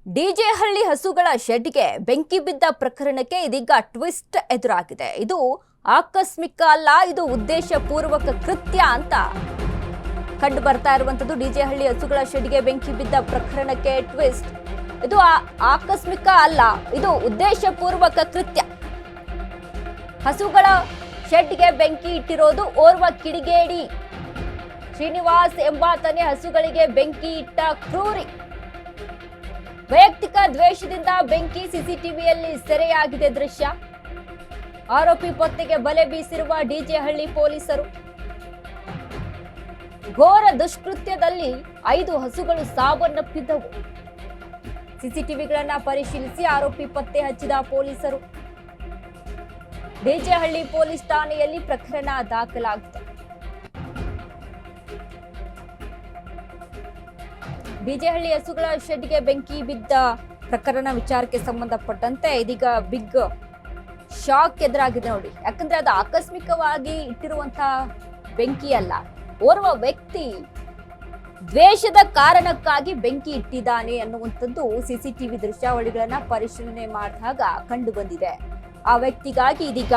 DJ ಹಳ್ಳಿ ಹಸುಗಳ ಶೆಡ್ಗೆ ಬೆಂಕಿ ಬಿದ್ದ ಪ್ರಕರಣಕ್ಕೆ ಇದೀಗ ಟ್ವಿಸ್ಟ್ ಎದುರಾಗಿದೆ. ಇದು ಆಕಸ್ಮಿಕ ಅಲ್ಲ, ಇದು ಉದ್ದೇಶಪೂರ್ವಕ ಕೃತ್ಯ ಅಂತ ಕಂಡು ಬರ್ತಾ ಇರುವಂತದ್ದು. ಡಿಜೆ ಹಳ್ಳಿ ಹಸುಗಳ ಶೆಡ್ಗೆ ಬೆಂಕಿ ಬಿದ್ದ ಪ್ರಕರಣಕ್ಕೆ ಟ್ವಿಸ್ಟ್. ಇದು ಆಕಸ್ಮಿಕ ಅಲ್ಲ, ಇದು ಉದ್ದೇಶಪೂರ್ವಕ ಕೃತ್ಯ. ಹಸುಗಳ ಶೆಡ್ಗೆ ಬೆಂಕಿ ಇಟ್ಟಿರೋದು ಓರ್ವ ಕಿಡಿಗೇಡಿ. ಶ್ರೀನಿವಾಸ್ ಎಂಬಾತನೇ ಹಸುಗಳಿಗೆ ಬೆಂಕಿ ಇಟ್ಟ ಕ್ರೂರಿ. ವೈಯಕ್ತಿಕ ದ್ವೇಷದಿಂದ ಬೆಂಕಿ, ಸಿಸಿಟಿವಿಯಲ್ಲಿ ಸೆರೆಯಾಗಿದೆ ದೃಶ್ಯ. ಆರೋಪಿ ಪತ್ತೆಗೆ ಬಲೆ ಬೀಸಿರುವ ಡಿಜೆ ಹಳ್ಳಿ ಪೊಲೀಸರು. ಘೋರ ದುಷ್ಕೃತ್ಯದಲ್ಲಿ 5 ಹಸುಗಳು ಸಾವನ್ನಪ್ಪಿದ್ದವು. ಸಿಸಿಟಿವಿಗಳನ್ನ ಪರಿಶೀಲಿಸಿ ಆರೋಪಿ ಪತ್ತೆ ಹಚ್ಚಿದ ಪೊಲೀಸರು. ಡಿಜೆ ಹಳ್ಳಿ ಪೊಲೀಸ್ ಠಾಣೆಯಲ್ಲಿ ಪ್ರಕರಣ ದಾಖಲಾಗಿದೆ. ಡಿಜೆ ಹಳ್ಳಿ ಹಸುಗಳ ಶೆಡ್ಗೆ ಬೆಂಕಿ ಬಿದ್ದ ಪ್ರಕರಣ ವಿಚಾರಕ್ಕೆ ಸಂಬಂಧಪಟ್ಟಂತೆ ಇದೀಗ ಬಿಗ್ ಶಾಕ್ ಎದುರಾಗಿದೆ ನೋಡಿ. ಯಾಕಂದ್ರೆ ಅದು ಆಕಸ್ಮಿಕವಾಗಿ ಇಟ್ಟಿರುವಂತಹ ಬೆಂಕಿ ಅಲ್ಲ, ಓರ್ವ ವ್ಯಕ್ತಿ ದ್ವೇಷದ ಕಾರಣಕ್ಕಾಗಿ ಬೆಂಕಿ ಇಟ್ಟಿದ್ದಾನೆ ಅನ್ನುವಂಥದ್ದು ಸಿಸಿಟಿವಿ ದೃಶ್ಯಾವಳಿಗಳನ್ನ ಪರಿಶೀಲನೆ ಮಾಡಿದಾಗ ಕಂಡು ಬಂದಿದೆ. ಆ ವ್ಯಕ್ತಿಗಾಗಿ ಇದೀಗ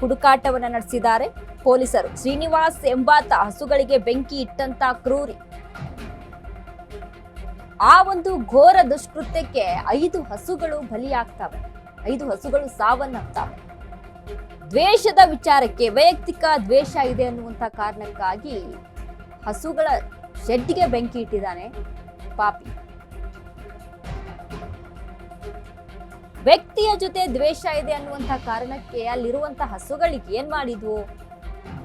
ಹುಡುಕಾಟವನ್ನ ನಡೆಸಿದ್ದಾರೆ ಪೊಲೀಸರು. ಶ್ರೀನಿವಾಸ್ ಎಂಬಾತ ಹಸುಗಳಿಗೆ ಬೆಂಕಿ ಇಟ್ಟಂತ ಕ್ರೂರಿ. ಆ ಒಂದು ಘೋರ ದುಷ್ಕೃತ್ಯಕ್ಕೆ 5 ಹಸುಗಳು ಬಲಿಯಾಗ್ತವೆ, 5 ಹಸುಗಳು ಸಾವನ್ನಪ್ತವೆ. ದ್ವೇಷದ ವಿಚಾರಕ್ಕೆ, ವೈಯಕ್ತಿಕ ದ್ವೇಷ ಇದೆ ಅನ್ನುವಂತ ಕಾರಣಕ್ಕಾಗಿ ಹಸುಗಳ ಶೆಡ್ಗೆ ಬೆಂಕಿ ಇಟ್ಟಿದ್ದಾನೆ ಪಾಪಿ. ವ್ಯಕ್ತಿಯ ಜೊತೆ ದ್ವೇಷ ಇದೆ ಅನ್ನುವಂತ ಕಾರಣಕ್ಕೆ ಅಲ್ಲಿರುವಂತ ಹಸುಗಳಿಗೆ ಏನ್ ಮಾಡಿದ್ವು?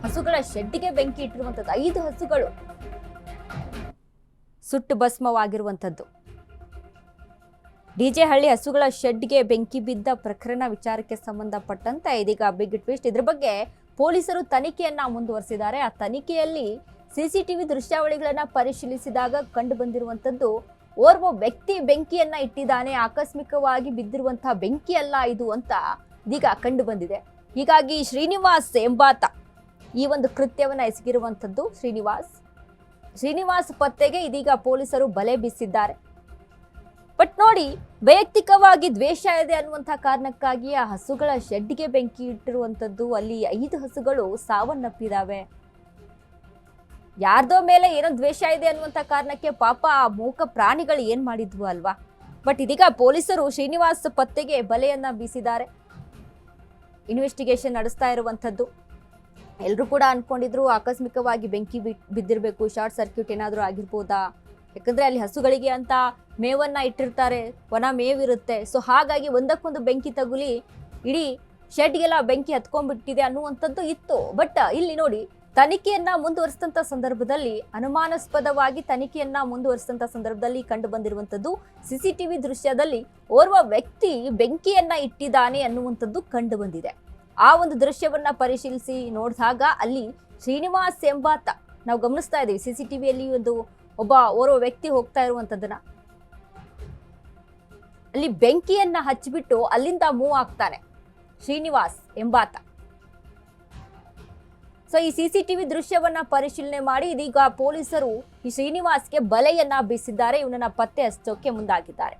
ಹಸುಗಳ ಶೆಡ್ಗೆ ಬೆಂಕಿ ಇಟ್ಟಿರುವಂತದ್ದು 5 ಹಸುಗಳು ಸುಟ್ಟು ಭಸ್ಮವಾಗಿರುವಂಥದ್ದು. ಡಿಜೆ ಹಳ್ಳಿ ಹಸುಗಳ ಶೆಡ್ಗೆ ಬೆಂಕಿ ಬಿದ್ದ ಪ್ರಕರಣ ವಿಚಾರಕ್ಕೆ ಸಂಬಂಧಪಟ್ಟಂತೆ ಇದೀಗ ಬಿಗ್ ಟ್ವಿಸ್ಟ್. ಇದ್ರ ಬಗ್ಗೆ ಪೊಲೀಸರು ತನಿಖೆಯನ್ನ ಮುಂದುವರೆಸಿದ್ದಾರೆ. ಆ ತನಿಖೆಯಲ್ಲಿ ಸಿಸಿಟಿವಿ ದೃಶ್ಯಾವಳಿಗಳನ್ನ ಪರಿಶೀಲಿಸಿದಾಗ ಕಂಡು ಬಂದಿರುವಂತದ್ದು ಓರ್ವ ವ್ಯಕ್ತಿ ಬೆಂಕಿಯನ್ನ ಇಟ್ಟಿದ್ದಾನೆ, ಆಕಸ್ಮಿಕವಾಗಿ ಬಿದ್ದಿರುವಂತಹ ಬೆಂಕಿ ಅಲ್ಲ ಇದು ಅಂತ ಇದೀಗ ಕಂಡು ಬಂದಿದೆ. ಹೀಗಾಗಿ ಶ್ರೀನಿವಾಸ್ ಎಂಬಾತ ಈ ಒಂದು ಕೃತ್ಯವನ್ನ ಎಸಗಿರುವಂತದ್ದು. ಶ್ರೀನಿವಾಸ್ ಪತ್ತೆಗೆ ಇದೀಗ ಪೊಲೀಸರು ಬಲೆ ಬೀಸಿದ್ದಾರೆ. ಬಟ್ ನೋಡಿ, ವೈಯಕ್ತಿಕವಾಗಿ ದ್ವೇಷ ಇದೆ ಅನ್ನುವಂತಹ ಕಾರಣಕ್ಕಾಗಿ ಆ ಹಸುಗಳ ಶೆಡ್ಗೆ ಬೆಂಕಿ ಇಟ್ಟಿರುವಂತದ್ದು. ಅಲ್ಲಿ 5 ಹಸುಗಳು ಸಾವನ್ನಪ್ಪಿದಾವೆ. ಯಾರ್ದೋ ಮೇಲೆ ಏನೋ ದ್ವೇಷ ಇದೆ ಅನ್ನುವಂಥ ಕಾರಣಕ್ಕೆ ಪಾಪ ಆ ಮೂಕ ಪ್ರಾಣಿಗಳು ಏನ್ ಮಾಡಿದ್ವು ಅಲ್ವಾ. ಬಟ್ ಇದೀಗ ಪೊಲೀಸರು ಶ್ರೀನಿವಾಸ್ ಪತ್ತೆಗೆ ಬಲೆಯನ್ನ ಬೀಸಿದ್ದಾರೆ. ಇನ್ವೆಸ್ಟಿಗೇಷನ್ ನಡೆಸ್ತಾ ಇರುವಂತದ್ದು. ಎಲ್ಲರೂ ಕೂಡ ಅನ್ಕೊಂಡಿದ್ರು ಆಕಸ್ಮಿಕವಾಗಿ ಬೆಂಕಿ ಬಿದ್ದಿರಬೇಕು, ಶಾರ್ಟ್ ಸರ್ಕ್ಯೂಟ್ ಏನಾದರೂ ಆಗಿರ್ಬೋದಾ. ಯಾಕಂದ್ರೆ ಅಲ್ಲಿ ಹಸುಗಳಿಗೆ ಅಂತ ಮೇವನ್ನ ಇಟ್ಟಿರ್ತಾರೆ, ಒಣ ಮೇವಿರುತ್ತೆ. ಸೊ ಹಾಗಾಗಿ ಒಂದಕ್ಕೊಂದು ಬೆಂಕಿ ತಗುಲಿ ಇಡೀ ಶೆಡ್ಗೆಲ್ಲ ಬೆಂಕಿ ಹತ್ಕೊಂಡ್ಬಿಟ್ಟಿದೆ ಅನ್ನುವಂಥದ್ದು ಇತ್ತು. ಬಟ್ ಇಲ್ಲಿ ನೋಡಿ, ತನಿಖೆಯನ್ನ ಮುಂದುವರಿಸಿದಂತ ಸಂದರ್ಭದಲ್ಲಿ, ಅನುಮಾನಾಸ್ಪದವಾಗಿ ತನಿಖೆಯನ್ನ ಮುಂದುವರಿಸಿದಂತ ಸಂದರ್ಭದಲ್ಲಿ ಕಂಡು ಬಂದಿರುವಂತದ್ದು ಸಿಸಿಟಿವಿ ದೃಶ್ಯದಲ್ಲಿ ಓರ್ವ ವ್ಯಕ್ತಿ ಬೆಂಕಿಯನ್ನ ಇಟ್ಟಿದ್ದಾನೆ ಅನ್ನುವಂಥದ್ದು ಕಂಡು ಬಂದಿದೆ. ಆ ಒಂದು ದೃಶ್ಯವನ್ನ ಪರಿಶೀಲಿಸಿ ನೋಡಿದಾಗ ಅಲ್ಲಿ ಶ್ರೀನಿವಾಸ್ ಎಂಬಾತ ನಾವು ಗಮನಿಸ್ತಾ ಇದ್ದೀವಿ ಸಿಸಿಟಿವಿಯಲ್ಲಿ ಓರ್ವ ವ್ಯಕ್ತಿ ಹೋಗ್ತಾ ಇರುವಂತದ್ದನ್ನ. ಅಲ್ಲಿ ಬೆಂಕಿಯನ್ನ ಹಚ್ಚಿಬಿಟ್ಟು ಅಲ್ಲಿಂದ ಮೂವ್ ಆಗ್ತಾನೆ ಶ್ರೀನಿವಾಸ್ ಎಂಬಾತ. ಸೊ ಈ ಸಿಸಿಟಿವಿ ದೃಶ್ಯವನ್ನ ಪರಿಶೀಲನೆ ಮಾಡಿ ಇದೀಗ ಪೊಲೀಸರು ಈ ಶ್ರೀನಿವಾಸ್ಗೆ ಬಲೆಯನ್ನ ಬೀಸಿದ್ದಾರೆ. ಇವನನ್ನ ಪತ್ತೆ ಹಚ್ಚೋಕೆ ಮುಂದಾಗಿದ್ದಾರೆ.